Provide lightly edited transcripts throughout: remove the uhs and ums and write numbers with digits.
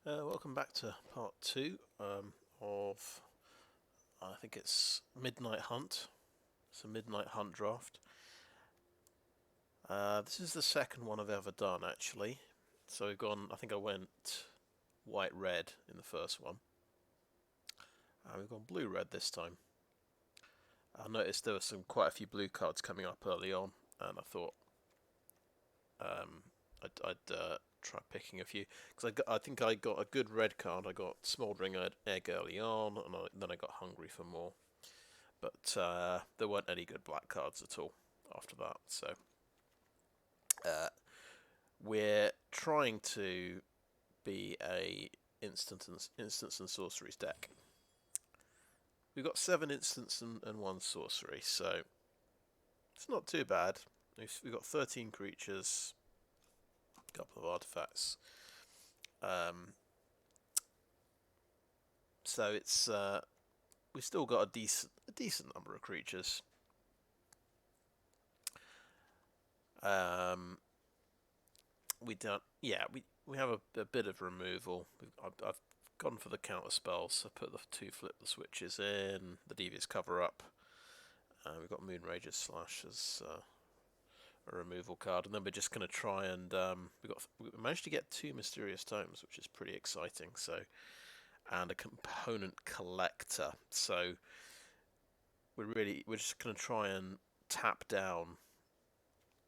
Welcome back to part 2 of, I think it's Midnight Hunt. It's a Midnight Hunt draft. This is the second one I've ever done, actually. So we've gone, I think I went white-red in the first one. We've gone blue-red this time. I noticed there were quite a few blue cards coming up early on, and I thought I'd try picking a few, because I think I got a good red card. I got Smoldering Egg early on, and then I got hungry for more. But there weren't any good black cards at all after that. So we're trying to be a instants and sorceries deck. We've got 7 instants and 1 sorcery, so it's not too bad. We've got 13 creatures, a couple of artifacts. So it's we've still got a decent number of creatures. We don't. Yeah, we have a bit of removal. I've gone for the counter spells. I put the 2 flip the switches in, the Devious Cover-Up. We've got Moonrager Slash as a removal card, and then we're just going to try and we managed to get 2 Mysterious Tomes, which is pretty exciting. So, and a component collector. So we're just going to try and tap down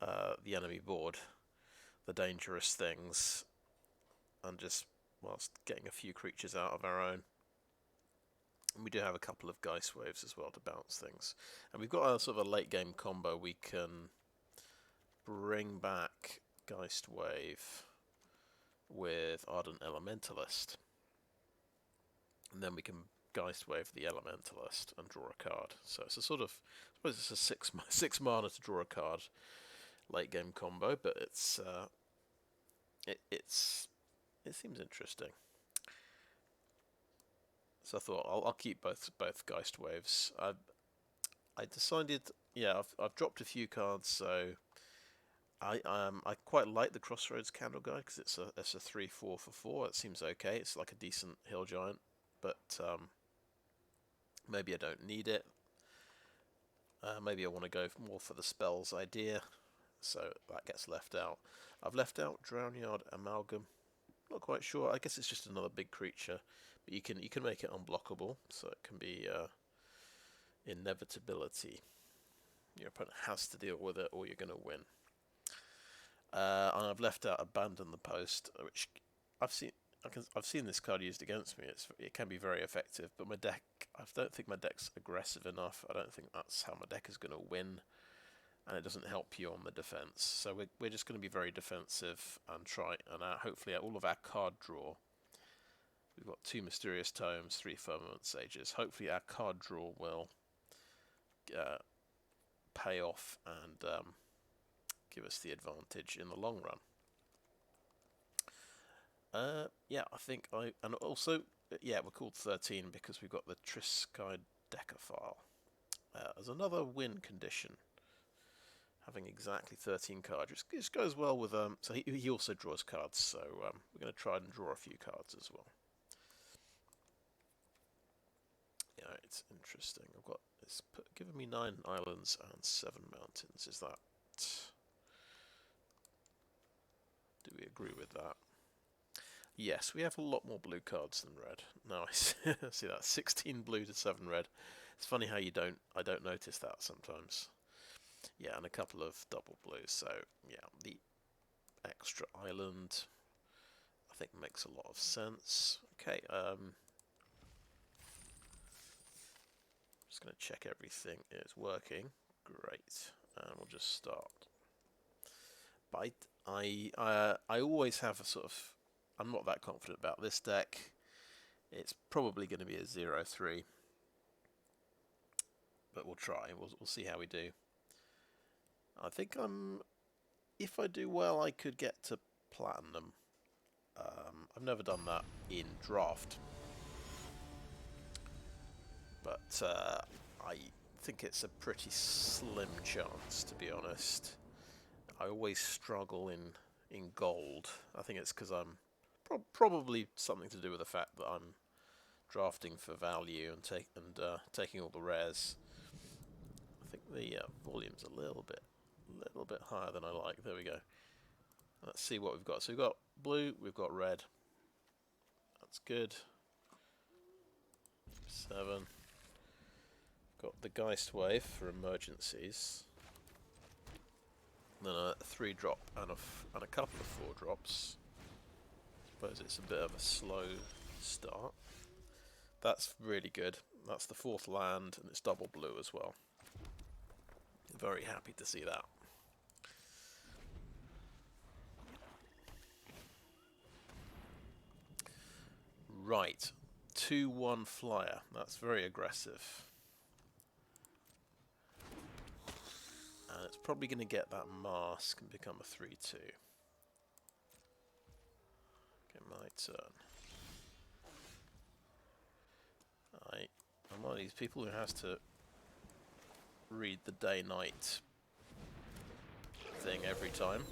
the enemy board, the dangerous things, and just whilst getting a few creatures out of our own. And we do have a couple of Geistwaves as well to bounce things, and we've got a sort of a late game combo. We can bring back Geistwave with Ardent Elementalist, and then we can Geistwave the Elementalist and draw a card. So it's a sort of, I suppose it's a 6 mana to draw a card late game combo, but it seems interesting. So I thought I'll keep both Geistwaves. I decided, yeah, I've dropped a few cards, so I quite like the Crossroads Candle Guide because it's a 3/4 for 4. It seems okay. It's like a decent hill giant, but maybe I don't need it. Maybe I want to go more for the spells idea, so that gets left out. I've left out Drownyard Amalgam. Not quite sure. I guess it's just another big creature, but you can make it unblockable, so it can be inevitability. Your opponent has to deal with it, or you're going to win. And I've left out Abandon the Post, which I've seen this card used against me. It can be very effective, but my deck, I don't think my deck's aggressive enough. I don't think that's how my deck is going to win, and it doesn't help you on the defense. So we're just going to be very defensive and try, and hopefully all of our card draw. We've got 2 Mysterious Tomes, 3 Firmament Sages. Hopefully our card draw will pay off and give us the advantage in the long run. Yeah, I think and also, yeah, we're called 13 because we've got the Triskaidekaphile. As another win condition, having exactly 13 cards, which goes well with so he also draws cards, so we're going to try and draw a few cards as well. Yeah, it's interesting. It's given me 9 islands and 7 mountains. Is that? Do we agree with that? Yes, we have a lot more blue cards than red. Now I see that 16 blue to 7 red. It's funny how I don't notice that sometimes. Yeah, and a couple of double blues. So yeah, the extra island I think makes a lot of sense. Okay, just going to check everything is working. Great, and we'll just start. But I always have a sort of, I'm not that confident about this deck. It's probably going to be a 0/3, but we'll try. We'll see how we do. I think if I do well, I could get to platinum. I've never done that in draft, but I think it's a pretty slim chance, to be honest. I always struggle in gold. I think it's because I'm Probably something to do with the fact that I'm drafting for value and taking all the rares. I think the volume's a little bit higher than I like. There we go. Let's see what we've got. So we've got blue, we've got red. That's good. 7. Got the Geistwave for emergencies. Then a 3-drop and a couple of 4-drops. Suppose it's a bit of a slow start. That's really good. That's the 4th land, and it's double blue as well. Very happy to see that. Right, 2/1 flyer. That's very aggressive. And it's probably going to get that mask and become a 3/2. Okay, my turn. I'm one of these people who has to read the day-night thing every time.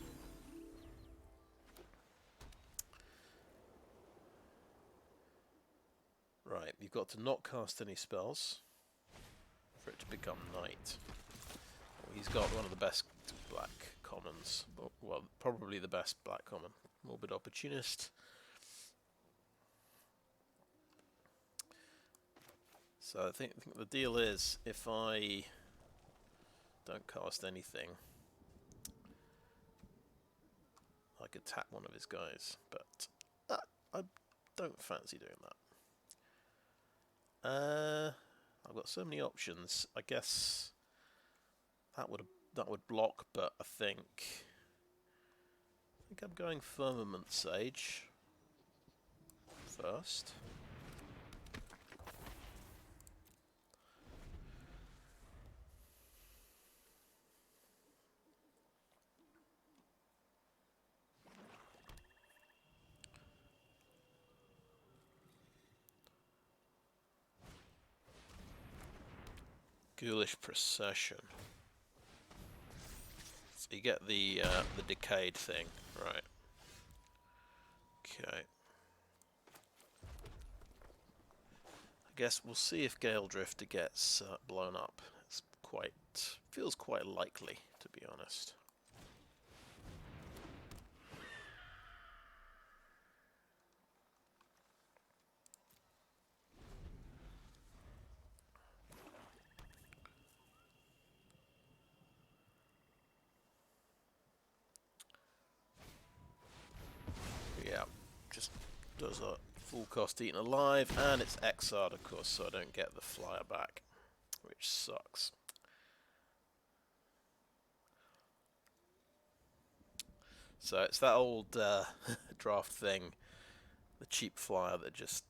Right, you've got to not cast any spells for it to become night. He's got one of the best black commons. Well, probably the best black common. Morbid Opportunist. So I think the deal is, if I don't cast anything, I could tap one of his guys, but I don't fancy doing that. I've got so many options. I guess that would block, but I think I'm going Firmament Sage first. Ghoulish Procession. So you get the decayed thing, right? Okay. I guess we'll see if Galedrifter gets blown up. Feels quite likely, to be honest. Yeah, just does a full cost eaten alive, and it's exiled, of course, so I don't get the flyer back, which sucks. So it's that old draft thing, the cheap flyer that just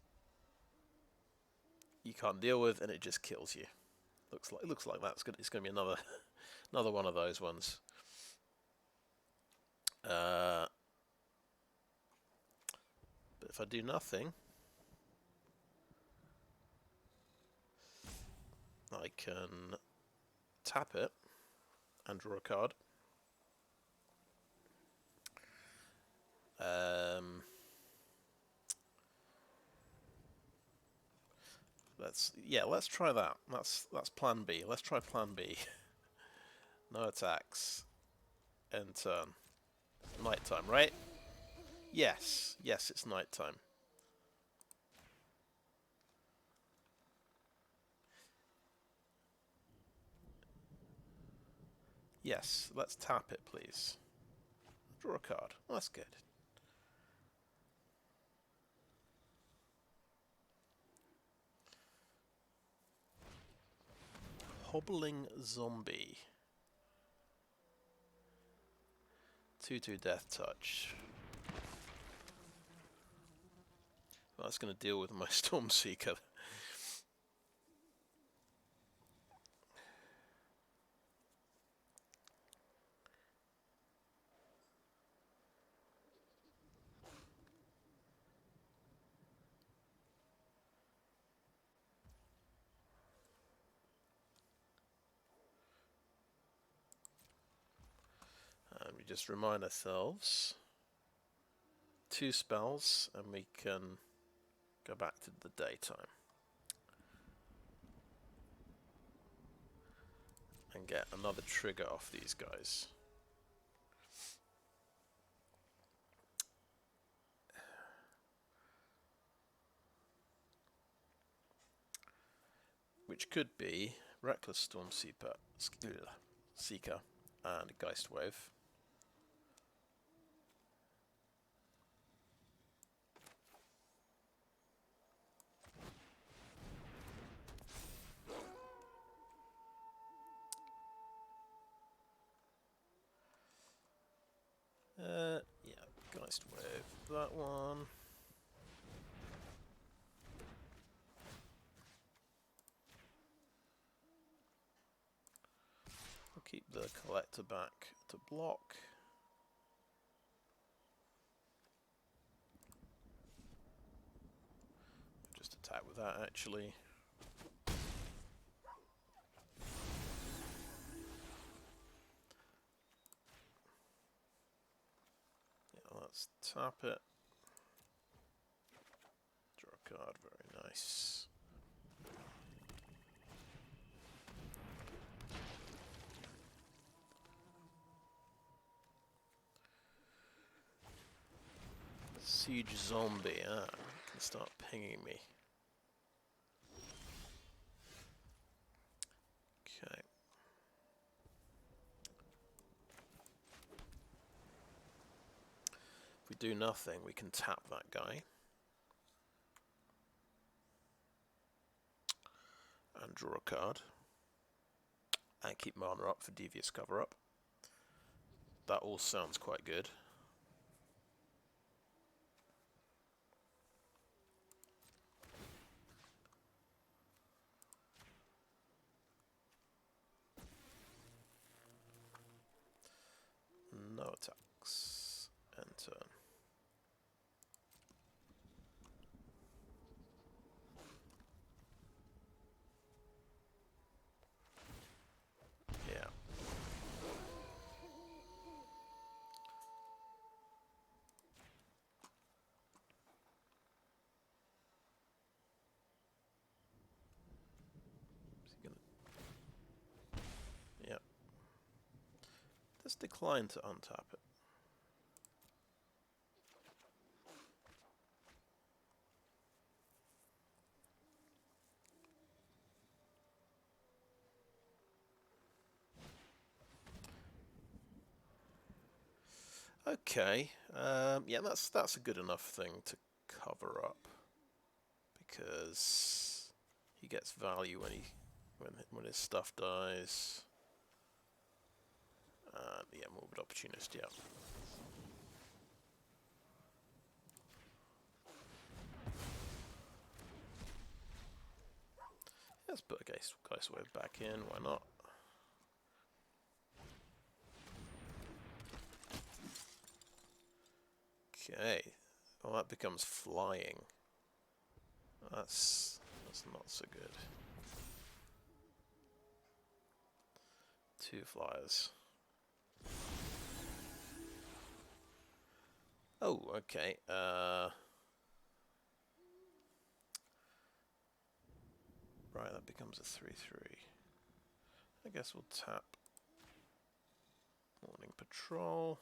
you can't deal with, and it just kills you. Looks like that's good. It's going to be another one of those ones. But if I do nothing, I can tap it and draw a card. Let's try that. That's plan B. Let's try plan B. No attacks. End turn. Nighttime, right? Yes, it's nighttime. Yes, let's tap it, please. Draw a card. Oh, that's good. Hobbling Zombie. 2/2 Death Touch. Well, that's going to deal with my Stormseeker. And we just remind ourselves 2 spells, and we can go back to the daytime. And get another trigger off these guys. Which could be Reckless Stormseeker and Geistwave. Yeah, Geistwave, that one. We'll keep the collector back to block. Just attack with that, actually. Yeah, let's tap it. Draw a card, very nice. Siege Zombie, can start pinging me. Okay. If we do nothing, we can tap that guy. And draw a card. And keep mana up for Devious Cover-Up. That all sounds quite good. No attacks. End turn. Yeah. Is he gonna... Yeah. Let's decline to untap it. Okay, yeah, that's a good enough thing to cover up, because he gets value when his stuff dies. Yeah, Morbid Opportunist, yeah. Let's put a Geistwave back in, why not? Okay, well that becomes flying. That's not so good. 2 flyers. Oh, okay. Right, that becomes a 3/3. I guess we'll tap Morning Patrol.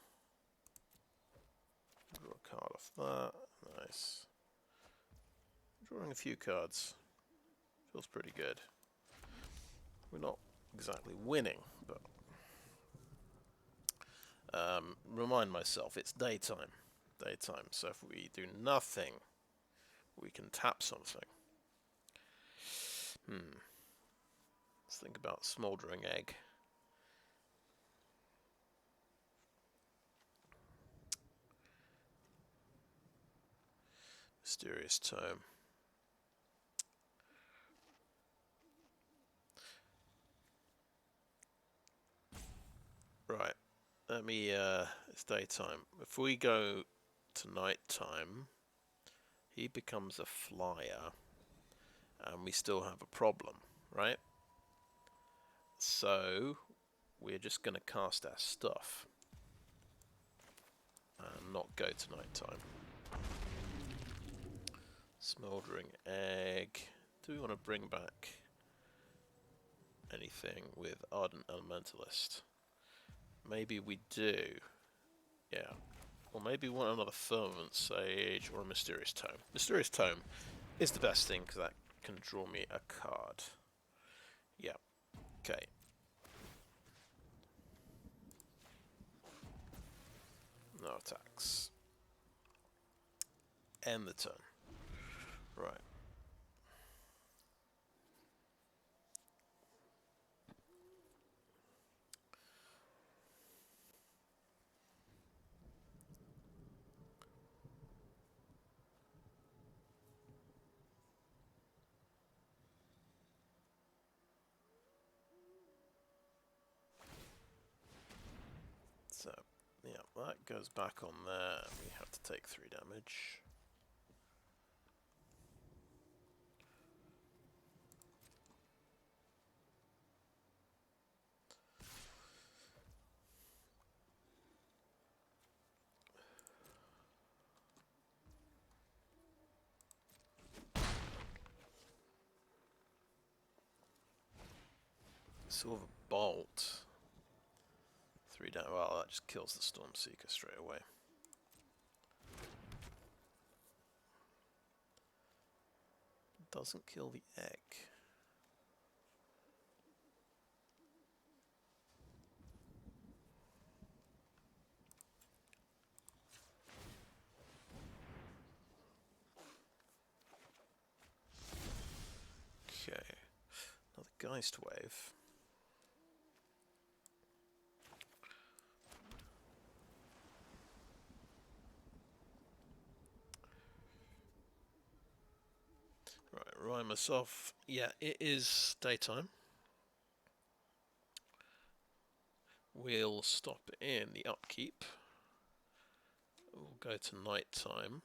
Draw a card off that. Nice. Drawing a few cards. Feels pretty good. We're not exactly winning, but remind myself it's daytime. So if we do nothing, we can tap something. Let's think about Smoldering Egg. Mysterious Tome. Right. Let me, it's daytime. If we go to nighttime, he becomes a flyer, and we still have a problem, right? So, we're just going to cast our stuff, and not go to nighttime. Smoldering Egg. Do we want to bring back anything with Ardent Elementalist? Maybe we do. Yeah. Or maybe we want another Firmament Sage or a Mysterious Tome. Mysterious Tome is the best thing because that can draw me a card. Yeah. Okay. No attacks. End the turn. Right. So, yeah, that goes back on there. We have to take 3 damage. Silver Bolt. 3 down. Well, that just kills the Stormseeker straight away. Doesn't kill the egg. Okay. Another Geistwave. Rhyme myself. Yeah, it is daytime. We'll stop in the upkeep. We'll go to nighttime.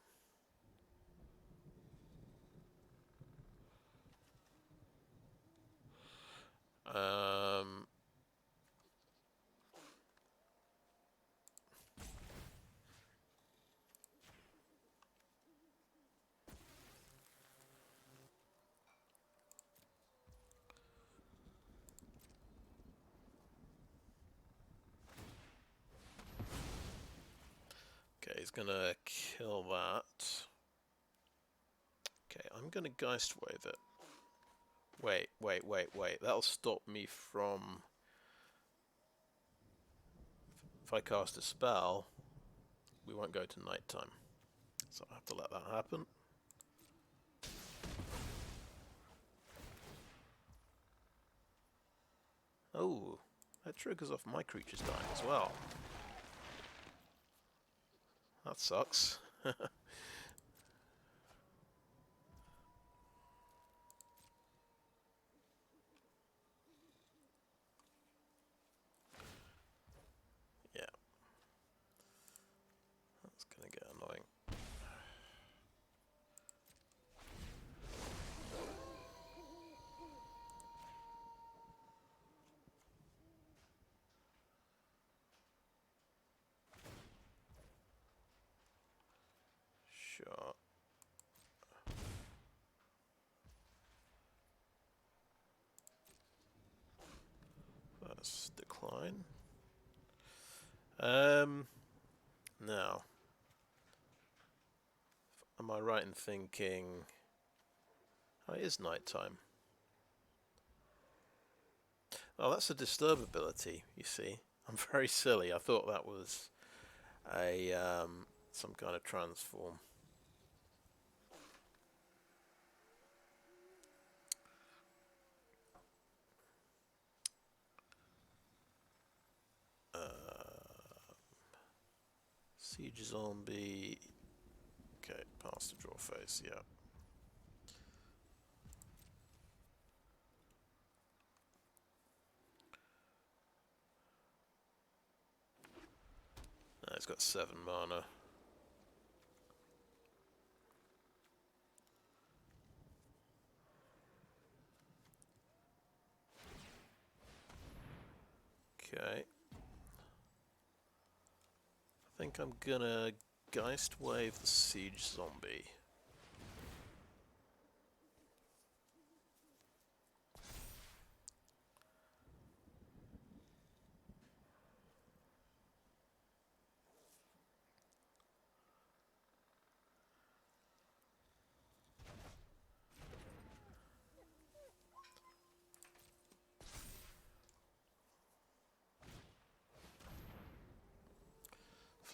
Okay, he's gonna kill that. Okay, I'm gonna Geistwave it. Wait. That'll stop me from... If I cast a spell, we won't go to nighttime. So I have to let that happen. Oh, that triggers off my creatures dying as well. That sucks. Yeah. That's gonna get annoying. Sure. That's decline. Now, am I right in thinking... Oh, it is nighttime. Oh, that's a disturb ability, you see. I'm very silly. I thought that was a some kind of transform. Siege Zombie. Okay, past the draw phase, yeah. It's got 7 mana. Okay. I think I'm gonna Geistwave the Siege Zombie.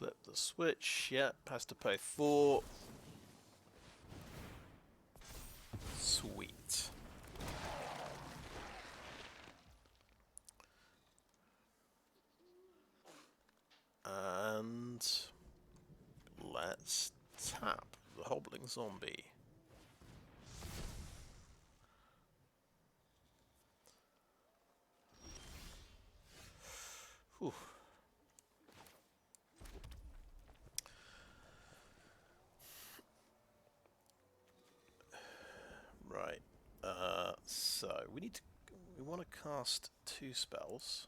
Flip the switch. Yep, has to pay 4. Sweet. And let's tap the Hobbling Zombie. Whew. Right. So we want to cast 2 spells.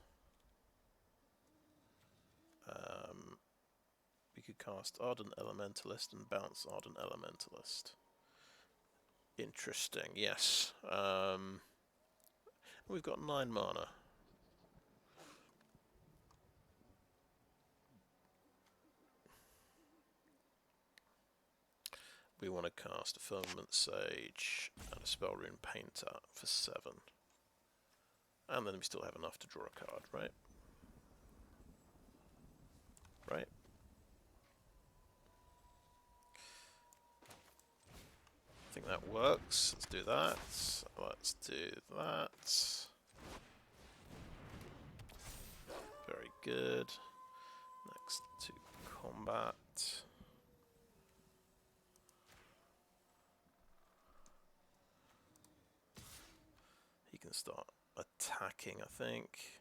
We could cast Ardent Elementalist and bounce Ardent Elementalist. Interesting, yes. We've got 9 mana. We want to cast a Firmament Sage and a Spellrune Painter for 7. And then we still have enough to draw a card, right? Right? I think that works. Let's do that. Let's do that. Very good. Next to combat. He can start attacking, I think.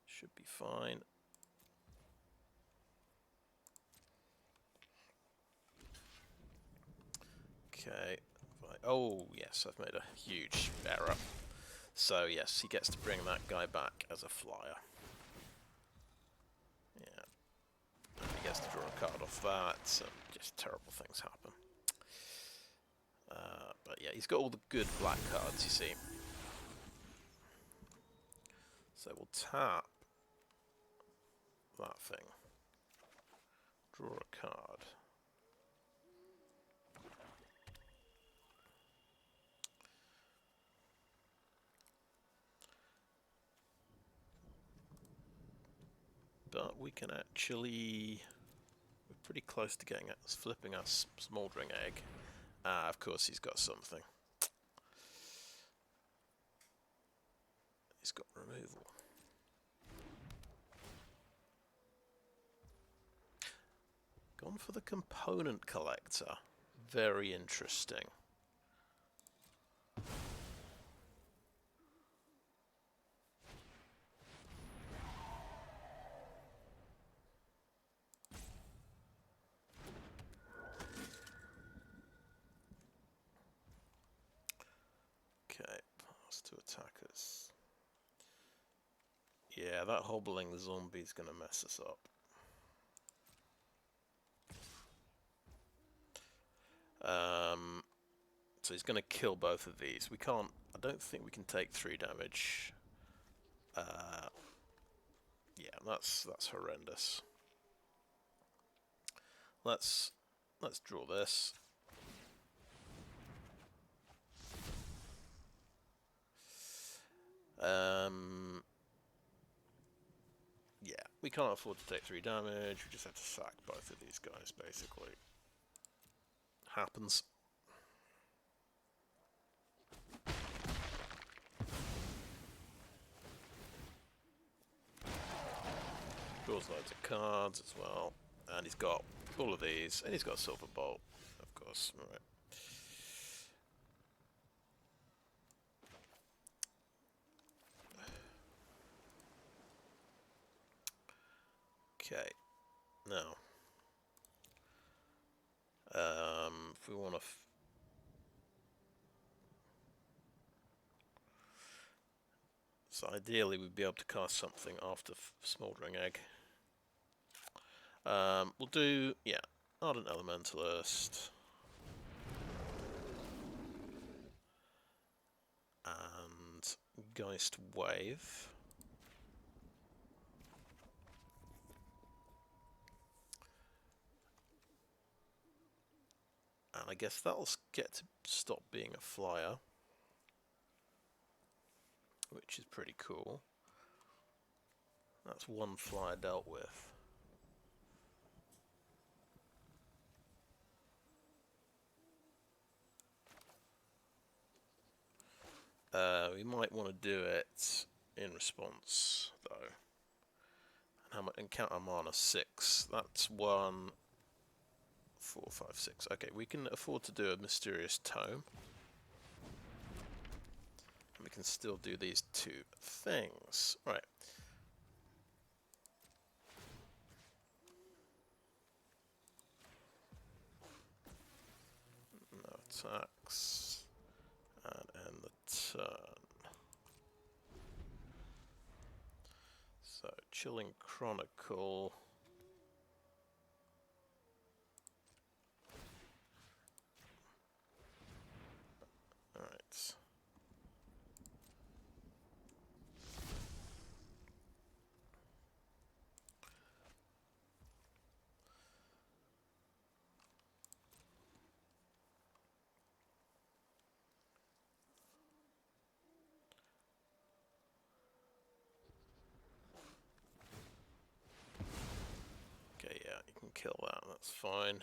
Should be fine. Okay. Right. Oh, yes, I've made a huge error. So, yes, he gets to bring that guy back as a flyer. Yeah. And he gets to draw a card off that, and just terrible things happen. But yeah, he's got all the good black cards, you see. So we'll tap that thing. Draw a card. But we can actually... We're pretty close to getting us flipping our Smoldering Egg. Ah, of course he's got something. He's got removal. Gone for the Component Collector. Very interesting. Okay, pass to attackers. Yeah, that hobbling zombie's gonna mess us up. So he's gonna kill both of these. We can't. I don't think we can take 3 damage. Yeah, that's horrendous. Let's draw this. Yeah, we can't afford to take 3 damage. We just have to sack both of these guys, basically. Happens. Draws loads of cards as well. And he's got all of these. And he's got Silver Bolt, of course. All right. Okay. Now. If we want to... So ideally we'd be able to cast something after Smoldering Egg. We'll do, yeah, Ardent Elementalist. And Geistwave. And I guess that'll get to stop being a flyer, which is pretty cool. That's 1 flyer dealt with. We might want to do it in response, though. And how much? Encounter mana 6. That's 1, 4, 5, 6. Okay, we can afford to do a Mysterious Tome. And we can still do these 2 things. Right. No attacks. And end the turn. So, Chilling Chronicle. Alright. Okay, yeah, you can kill that, that's fine.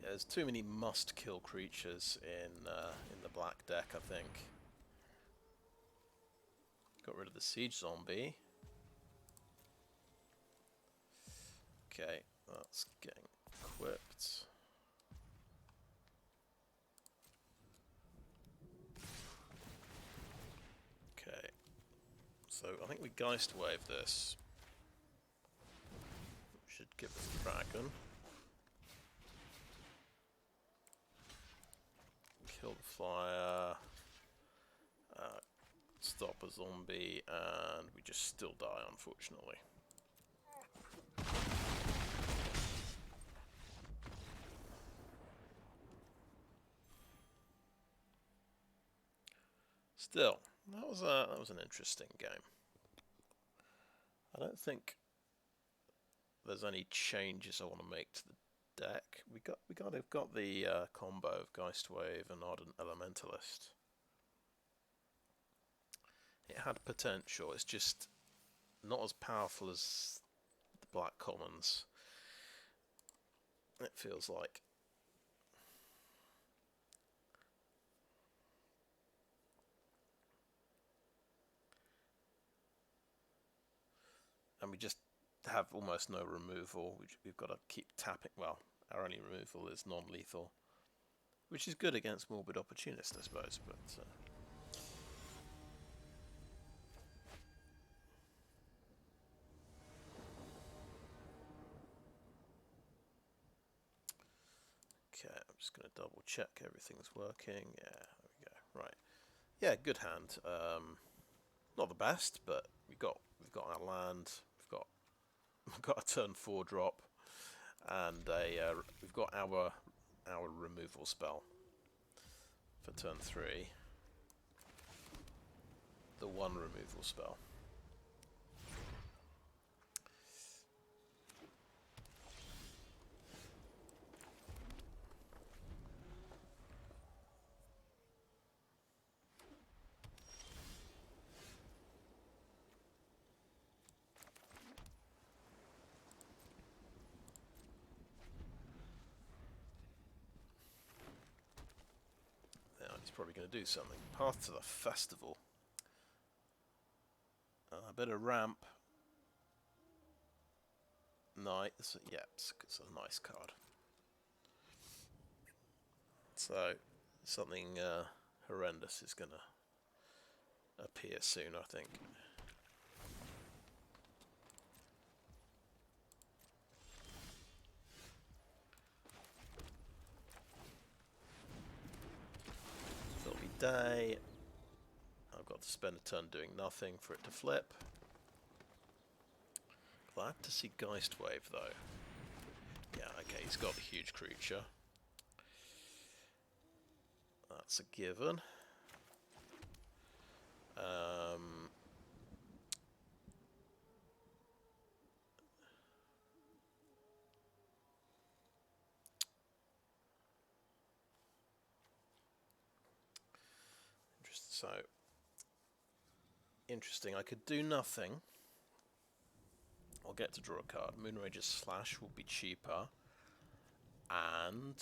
Yeah, there's too many must-kill creatures in the black deck, I think. Got rid of the Siege Zombie. Okay, that's getting equipped. Okay, so I think we Geistwave this. Should give us a dragon. Kill the flyer. Stop a zombie, and we just still die, unfortunately. Still, that was an interesting game. I don't think there's any changes I want to make to the deck. We got the combo of Geistwave and Ardent Elementalist. It had potential. It's just not as powerful as the black commons. It feels like. And we just have almost no removal. We've got to keep tapping. Well, our only removal is non-lethal, which is good against Morbid Opportunist, I suppose. But okay, I'm just going to double check everything's working. Yeah, there we go. Right. Yeah, good hand. Not the best, but we've got our land. We've got a turn 4 drop, and we've got our removal spell for turn 3. The 1 removal spell. He's probably going to do something. Path to the Festival. A bit of ramp. Nice. Yeah, it's a nice card. So, something horrendous is going to appear soon, I think. Day. I've got to spend a turn doing nothing for it to flip. Glad to see Geistwave though. Yeah, okay, he's got a huge creature. That's a given. So, interesting. I could do nothing. I'll get to draw a card. Moonrager Slash will be cheaper. And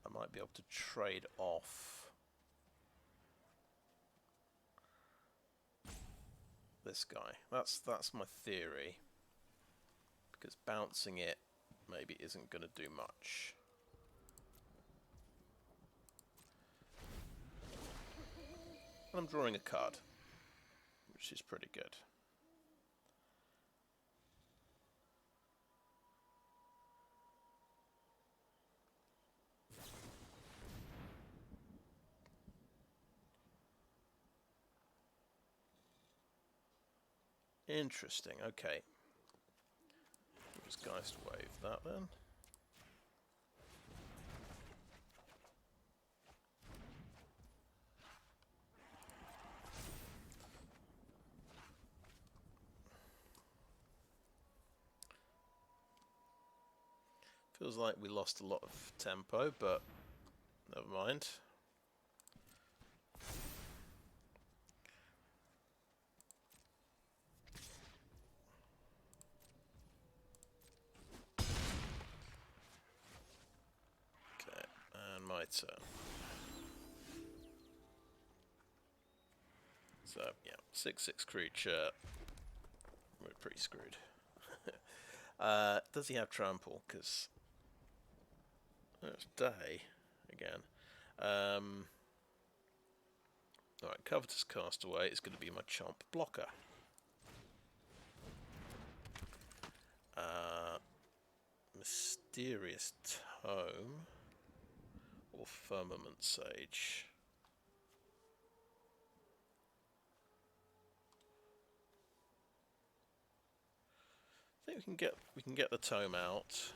I might be able to trade off this guy. That's my theory. Because bouncing it maybe isn't going to do much. And I'm drawing a card, which is pretty good. Interesting, okay. Let's Geistwave that then. Feels like we lost a lot of tempo, but never mind. Okay, and my turn. So, yeah, 6/6 creature. We're pretty screwed. Does he have trample? Because it's day again. Alright, Covetous Castaway is going to be my chomp blocker. Mysterious Tome or Firmament Sage. I think we can get the tome out.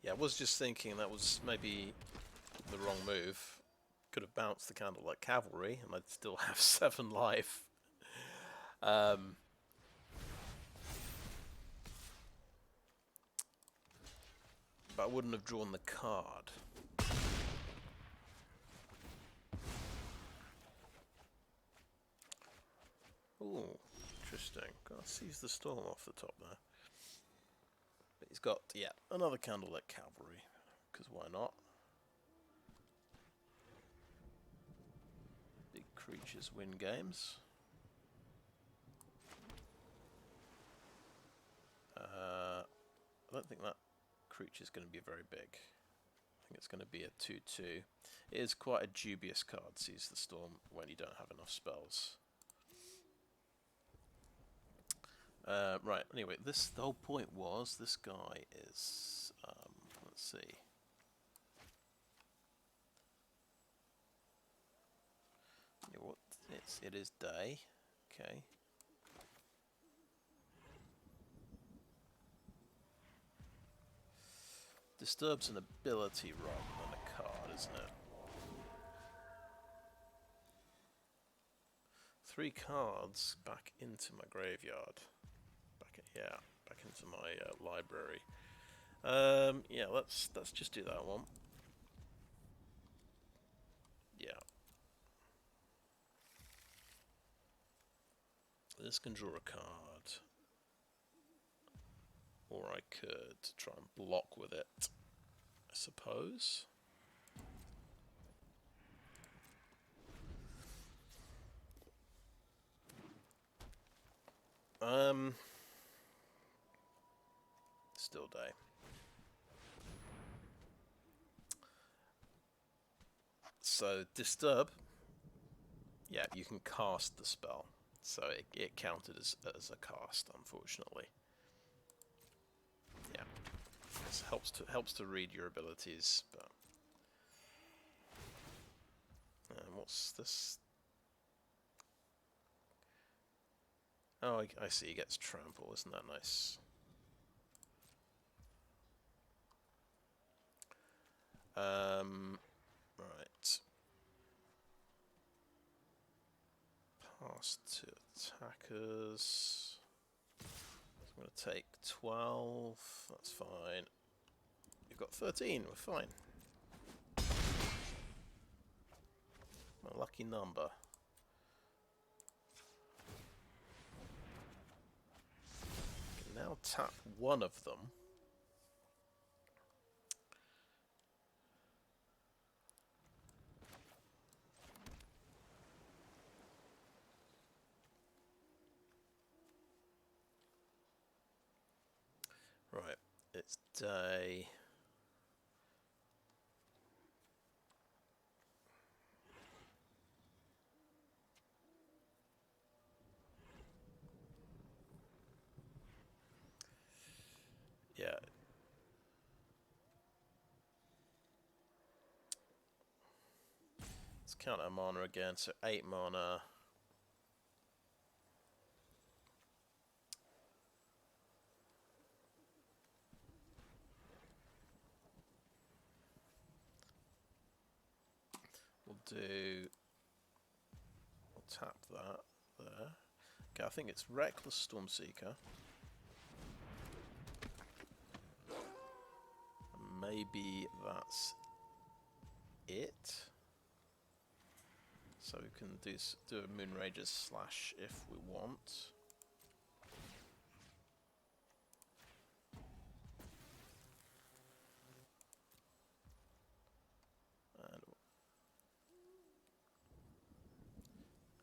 Yeah, I was just thinking that was maybe the wrong move. Could have bounced the candle like cavalry, and I'd still have 7 life. But I wouldn't have drawn the card. Ooh, interesting. Gotta seize the storm off the top there. But he's got, yeah, another candle like cavalry, because why not? Big creatures win games. I don't think that creature's going to be very big. I think it's going to be a 2/2. It is quite a dubious card, Seize the Storm, when you don't have enough spells. Right, anyway, the whole point was this guy is, let's see. Yeah, what it is day, okay. Disturb's an ability rather than a card, isn't it? 3 cards back into my graveyard. Back into my library. Yeah, let's just do that one. Yeah. This can draw a card. Or I could try and block with it, I suppose. Still day. So, Disturb. Yeah, you can cast the spell. So it counted as a cast, unfortunately. Yeah, it helps to read your abilities, but what's this? Oh, I see. He gets trample. Isn't that nice? Right. Pass to attackers. I'm going to take 12. That's fine. You've got 13. We're fine. My lucky number. I can now tap one of them. Right, it's day. Yeah. Let's count our mana again, so 8 mana. We'll tap that there. Okay, I think it's Reckless Stormseeker. Maybe that's it. So we can do a Moonrager slash if we want.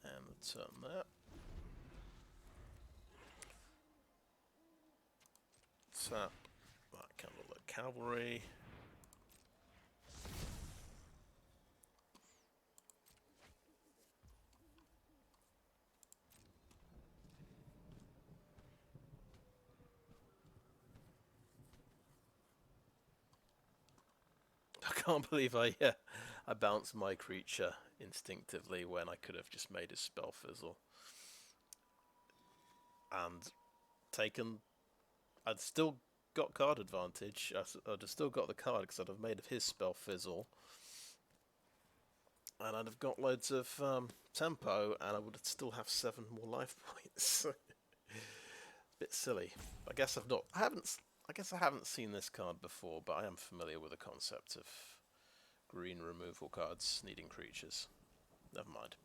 And return that. Tap that Candlelit Cavalry. I can't believe I bounced my creature instinctively when I could have just made his spell fizzle. And taken... I'd still got card advantage. I'd have still got the card because I'd have made his spell fizzle. And I'd have got loads of tempo, and I would still have 7 more life points. Bit silly. I guess I haven't seen this card before, but I am familiar with the concept of green removal cards needing creatures. Never mind.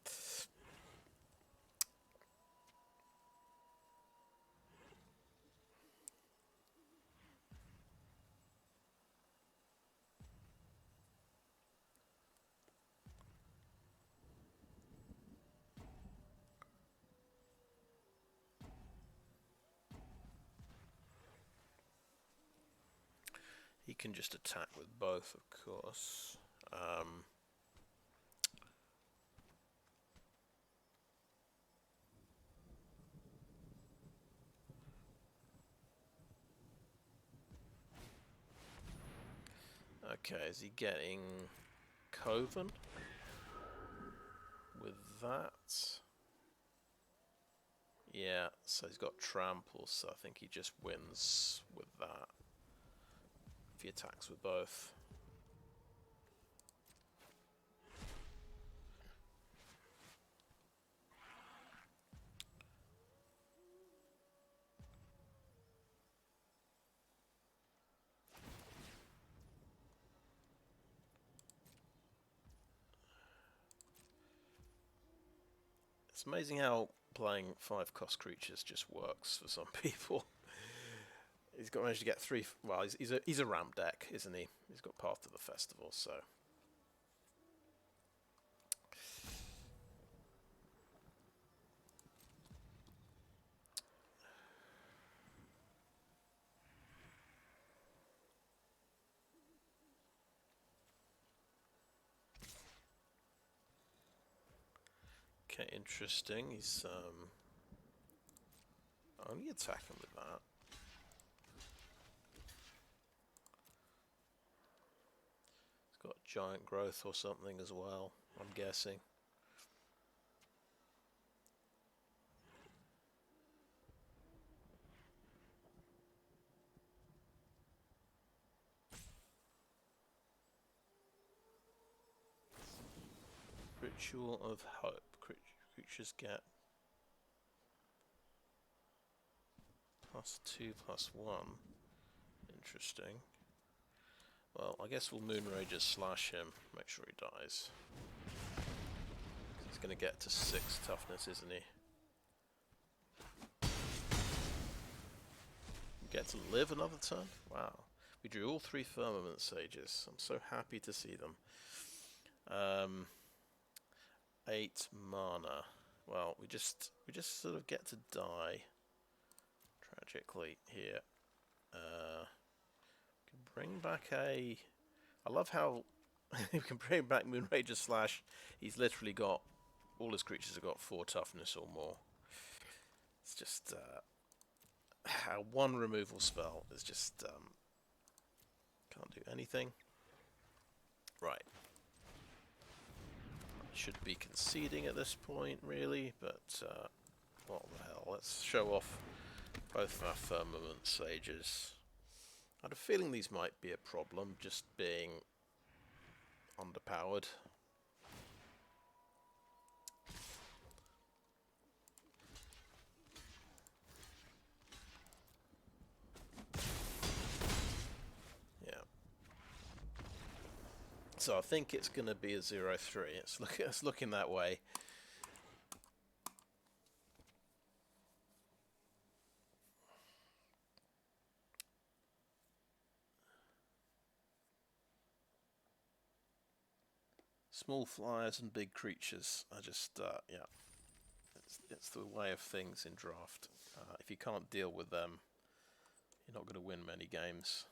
He can just attack with both, of course. Okay, is he getting Coven with that? Yeah, so he's got Trample, so I think he just wins with that. If he attacks with both. It's amazing how playing 5-cost creatures just works for some people. He's got managed to get 3. Well, he's a ramp deck, isn't he? He's got Path to the Festival, so. Okay, interesting. He's only attack him with that. It's got giant growth or something as well, I'm guessing. Ritual of Hope. Creatures get +2/+1. Interesting. Well, I guess we'll Moonrager slash him, make sure he dies. He's going to get to 6 toughness, isn't he? Get to live another turn? Wow. We drew all 3 Firmament Sages. I'm so happy to see them. 8 mana. Well, we just sort of get to die tragically here. We can bring back a... I love how we can bring back Moonrager slash. He's literally got... all his creatures have got 4 toughness or more. It's just... how one removal spell is just... can't do anything. Right. Should be conceding at this point, really, but what the hell. Let's show off both of our Firmament Sages. I had a feeling these might be a problem, just being underpowered. Yeah. So I think it's going to be a 0-3. It's looking that way. Small flyers and big creatures are just, yeah, it's the way of things in draft. If you can't deal with them, you're not going to win many games.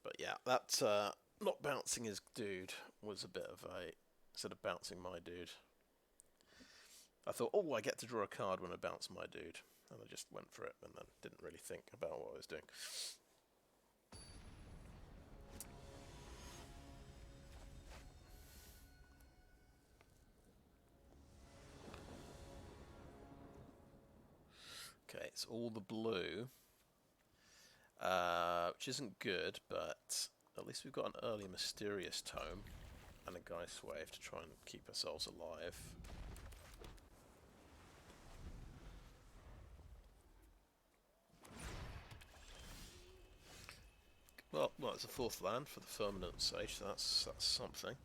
But yeah, that not bouncing his dude was a bit of a, instead of bouncing my dude. I thought, oh, I get to draw a card when I bounce my dude. And I just went for it and then didn't really think about what I was doing. Okay, it's all the blue, which isn't good, but at least we've got an early Mysterious Tome and a Geistwave to try and keep ourselves alive. Well, it's a 4th land for the Firmament Sage, so that's something.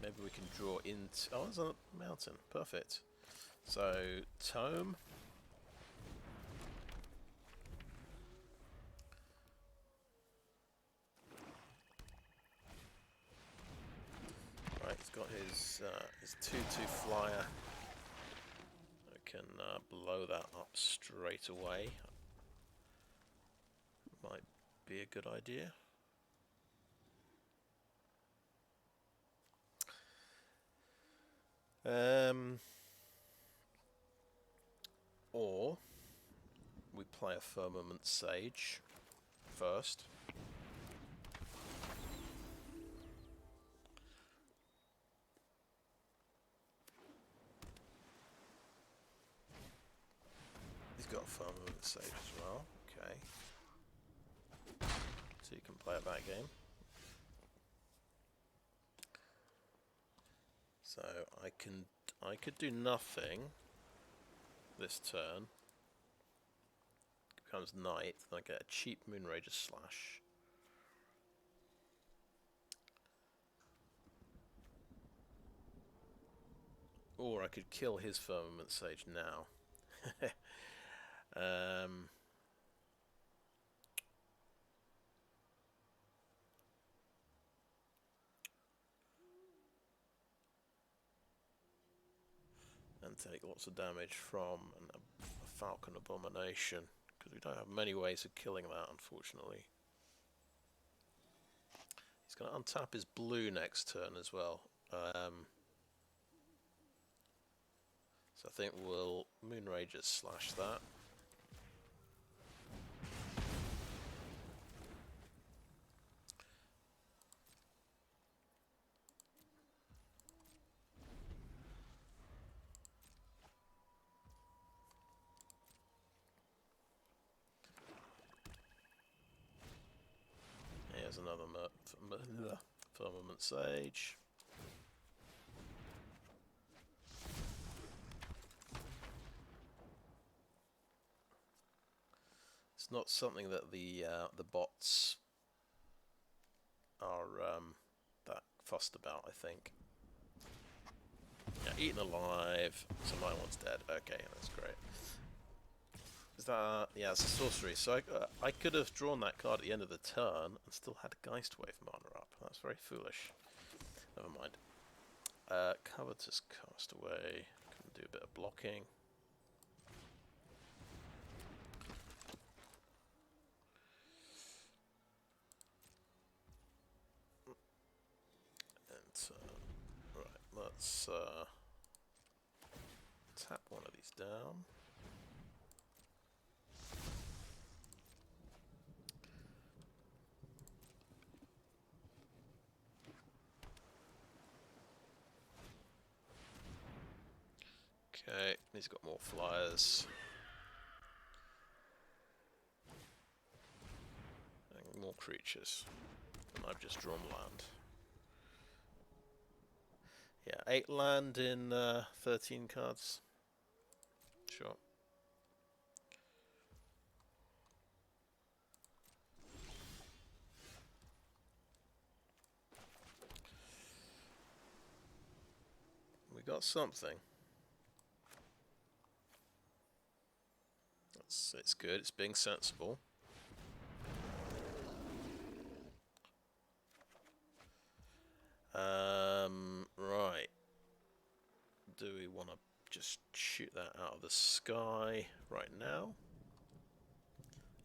Maybe we can draw into... oh, there's a mountain. Perfect. So, Tome... he's got his 2/2 flyer. I can blow that up straight away. Might be a good idea. Or we play a Firmament Sage first. Got Firmament Sage as well. Okay. So you can play a back game. So I could do nothing this turn. It becomes night, then I get a cheap Moonrager slash. Or I could kill his Firmament Sage now. And take lots of damage from a Falcon Abomination, because we don't have many ways of killing that, unfortunately. He's going to untap his blue next turn as well. So I think we'll Moonrager slash that. Sage. It's not something that the bots are that fussed about, I think. Yeah, eaten alive. So my one's dead. Okay, that's great. Is that... yeah, it's a sorcery. So I could have drawn that card at the end of the turn and still had Geistwave mana up. That's very foolish. Never mind. Covetous Castaway. Can do a bit of blocking. Right, let's tap one of these down. Okay, he's got more flyers. And more creatures. And I've just drawn land. Yeah, 8 land in 13 cards. Sure. We got something. It's good, it's being sensible. Right. Do we want to just shoot that out of the sky right now?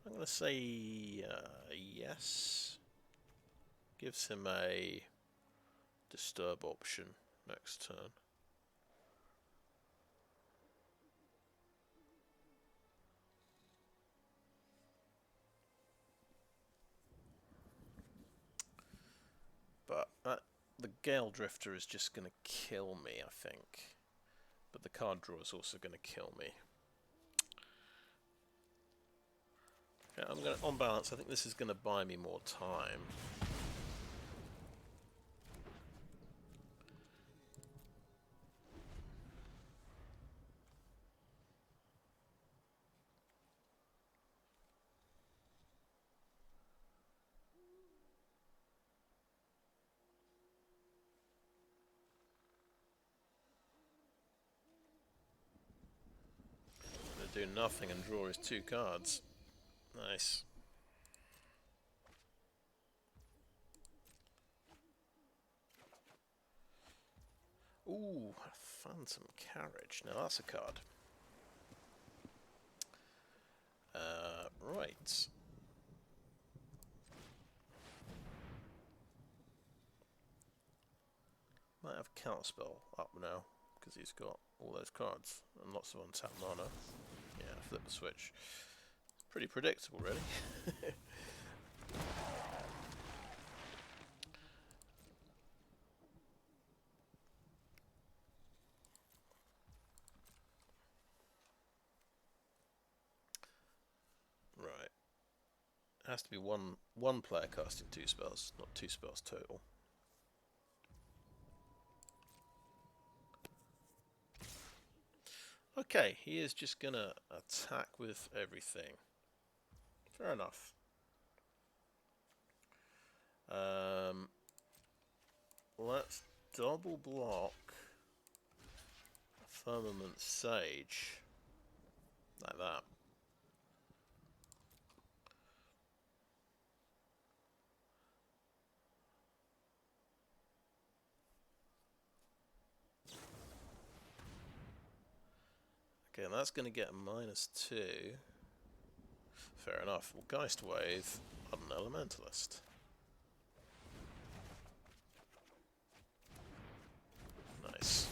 I'm going to say yes. Gives him a disturb option next turn. But the Galedrifter is just going to kill me, I think. But the card draw is also going to kill me. Okay, I'm going to, on balance, I think this is going to buy me more time. Do nothing and draw his 2 cards. Nice. Ooh, Phantom Carriage. Now that's a card. Right. Might have Counterspell up now because he's got all those cards and lots of untapped mana. Yeah, flip the switch. Pretty predictable, really. Right. It has to be one player casting 2 spells, not 2 spells total. Okay, he is just gonna attack with everything. Fair enough. Let's double block Firmament Sage. Like that. Okay, and that's going to get a -2. Fair enough. Well, Geistwave, Ardent Elementalist. Nice.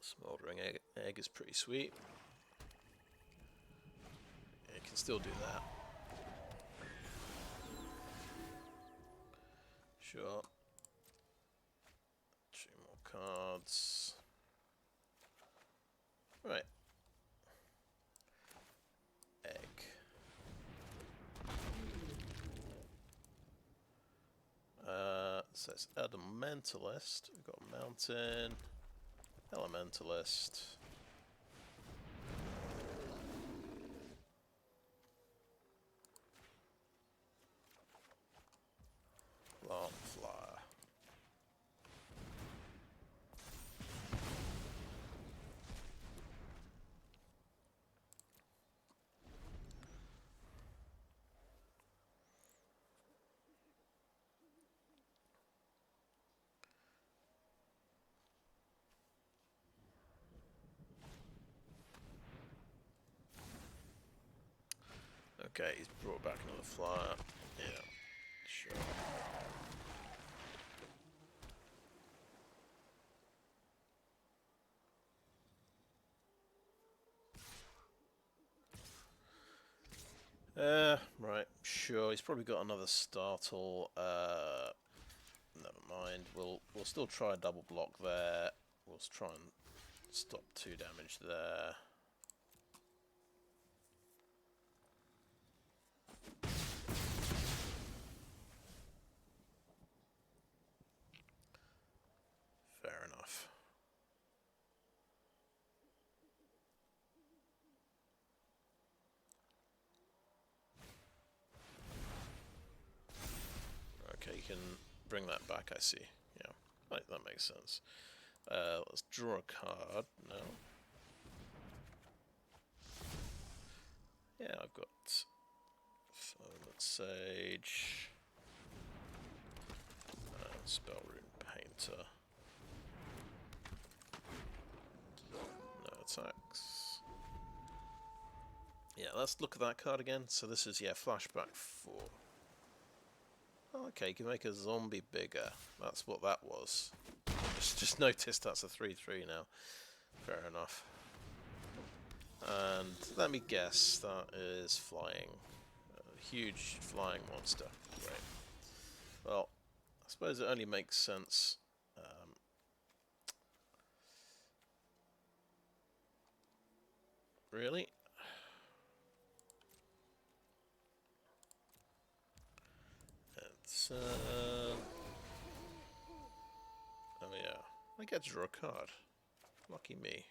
Smoldering Egg is pretty sweet. Yeah, you can still do that. Sure. 2 more cards. Right. Egg. So it's Elementalist. We've got Mountain, Elementalist. Plant Flyer. Okay, he's brought back another flyer. Yeah, sure. Right, sure. He's probably got another startle. Never mind. We'll still try a double block there. We'll try and stop 2 damage there. Fair enough. Okay, you can bring that back, I see. Yeah, right, that makes sense. Let's draw a card now. Yeah, I've got Firmament Sage, and Spellrune Painter. No attacks. Yeah, let's look at that card again. So this is, yeah, flashback 4. Oh, okay, you can make a zombie bigger. That's what that was. Just noticed that's a 3/3 now. Fair enough. And let me guess, that is flying. A huge flying monster. Great. Well, I suppose it only makes sense. Really? It's, oh yeah, I get to draw a card. Lucky me.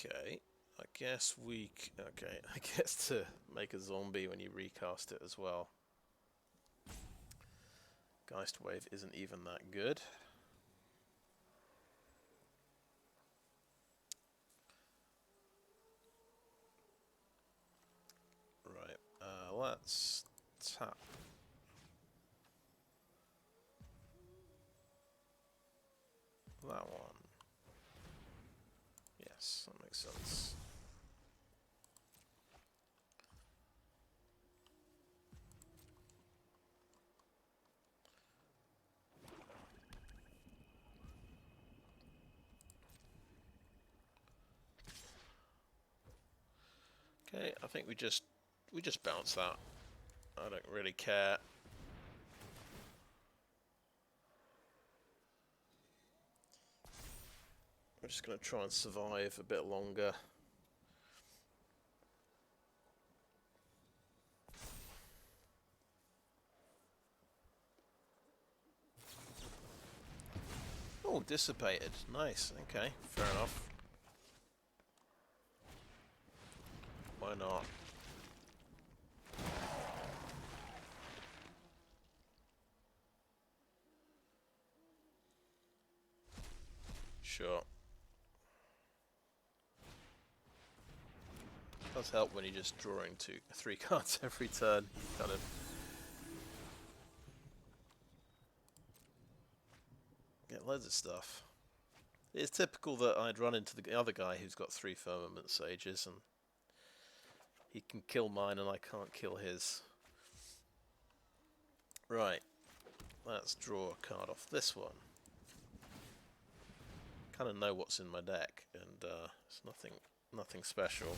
Okay, I guess okay, I guess to make a zombie when you recast it as well. Geistwave isn't even that good. Right, let's tap. That one. Yes, that makes sense. Okay, I think we just bounce that. I don't really care. We're just going to try and survive a bit longer. Oh, dissipated. Nice. Okay, fair enough. Why not? Sure. Does help when you're just drawing 3 cards every turn. Kind of get loads of stuff. It's typical that I'd run into the other guy who's got 3 Firmament Sages, and he can kill mine and I can't kill his. Right, let's draw a card off this one. Kind of know what's in my deck, and it's nothing special.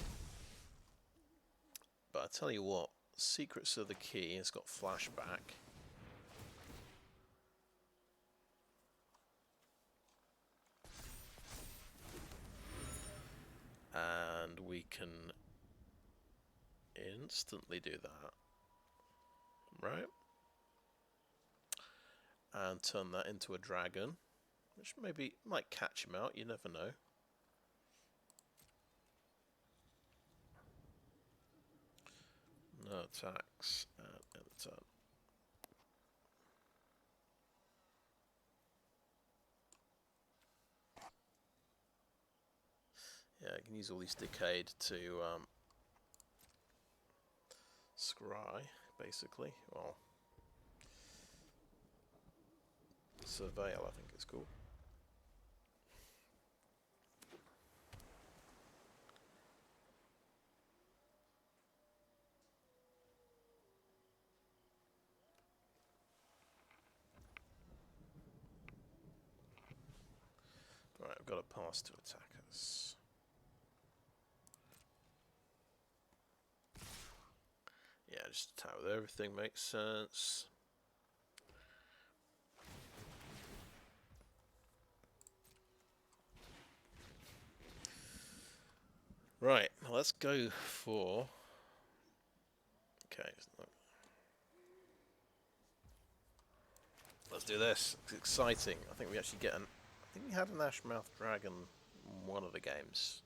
But I tell you what, Secrets of the Key has got flashback. And we can instantly do that, right? And turn that into a dragon, which maybe might catch him out, you never know. No attacks, and end the turn. Yeah, I can use all these decayed to scry, basically. Well, surveil, I think it's called. Right, I've got a pass to attackers. Yeah, just attack with everything makes sense. Right, well, let's go for... Okay, let's do this. It's exciting. I think we actually get an... I think we had an Ashmouth Dragon in one of the games.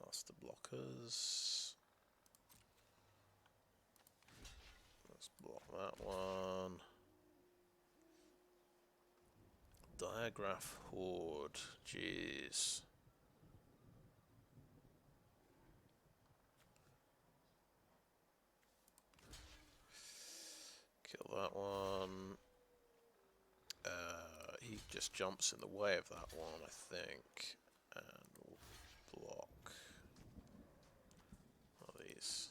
Past the blockers. Let's block that one. Diagraph Horde. Jeez. Kill that one. He just jumps in the way of that one, I think. And we'll block all these.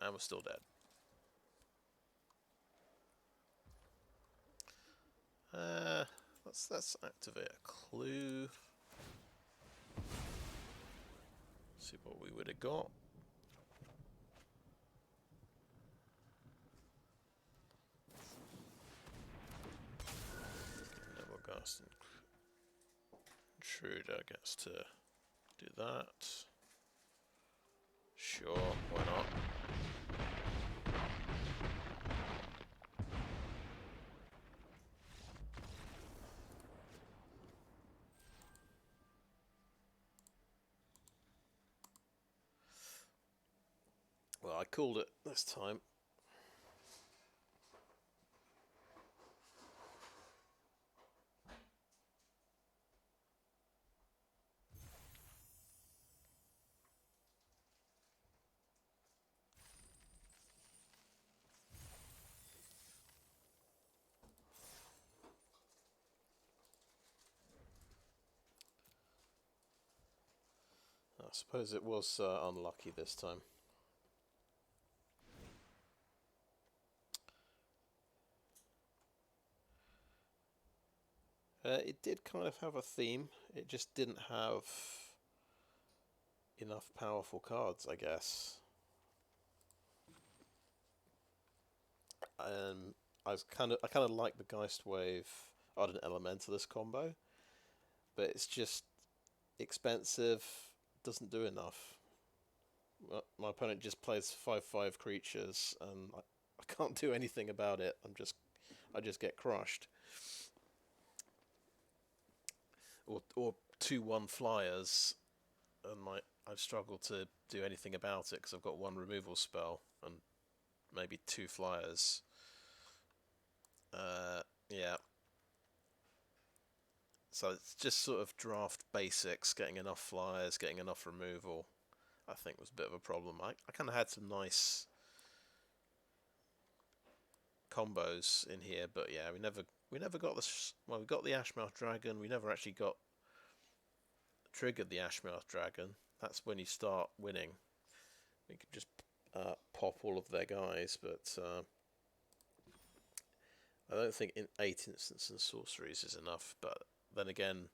And we're still dead. Let's activate a clue. See what we would have got. Double-Ghast Intruder gets to do that. Sure, why not? Well, I called it this time. I suppose it was unlucky this time. It did kind of have a theme. It just didn't have enough powerful cards, I guess. I kind of like the Geistwave Ardent Elementalist combo, but it's just expensive. Doesn't do enough. My opponent just plays 5/5 creatures, and I can't do anything about it. I just get crushed. Or 2/1 flyers, and I've struggled to do anything about it because I've got one removal spell and maybe 2 flyers. Yeah. So it's just sort of draft basics, getting enough flyers, getting enough removal, I think was a bit of a problem. I kind of had some nice combos in here, but yeah, we never got this. Well, we got the Ashmouth Dragon. We never actually triggered the Ashmouth Dragon. That's when you start winning. We could just pop all of their guys, but I don't think 8 instants and sorceries is enough. But then again,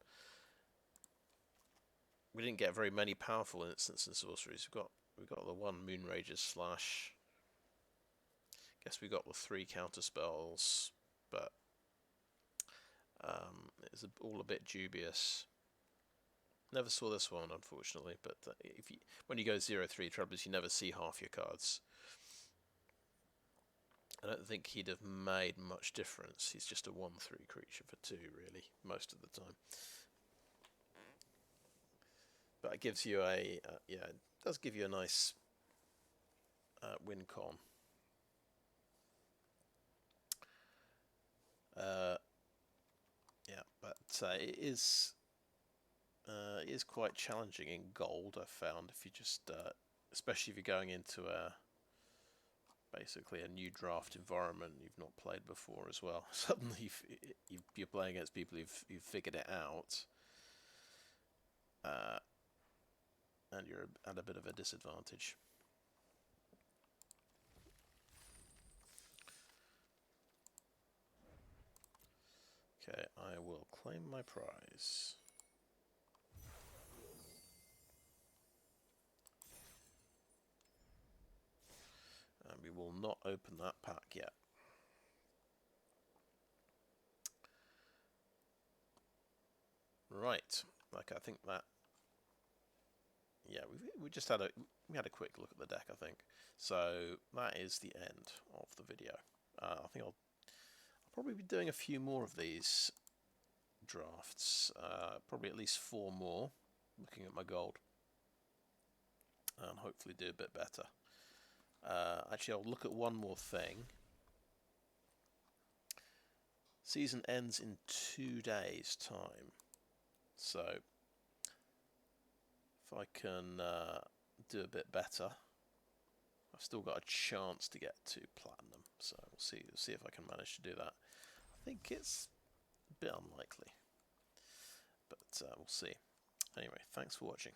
we didn't get very many powerful instants and sorceries. We got the one Moonrager slash guess we got the 3 counter spells, but it's all a bit dubious. Never saw this one, unfortunately, but when you go 0-3 troubles, you never see half your cards. I don't think he'd have made much difference. He's just a 1/3 creature for 2, really, most of the time. But it gives you a yeah, it does give you a nice win con. Yeah, but it is quite challenging in gold. I've found, if you just, especially if you're going into basically a new draft environment you've not played before as well. Suddenly you're playing against people who've figured it out, and you're at a bit of a disadvantage. Okay, I will claim my prize. And we will not open that pack yet. Right, like I think that, yeah, we just had a quick look at the deck, I think. So that is the end of the video. I think I'll probably be doing a few more of these drafts, probably at least 4 more, looking at my gold, and hopefully do a bit better. Actually, I'll look at one more thing. Season ends in 2 days' time, so if I can do a bit better, I've still got a chance to get to platinum. So we'll see if I can manage to do that. I think it's a bit unlikely, but we'll see. Anyway, thanks for watching.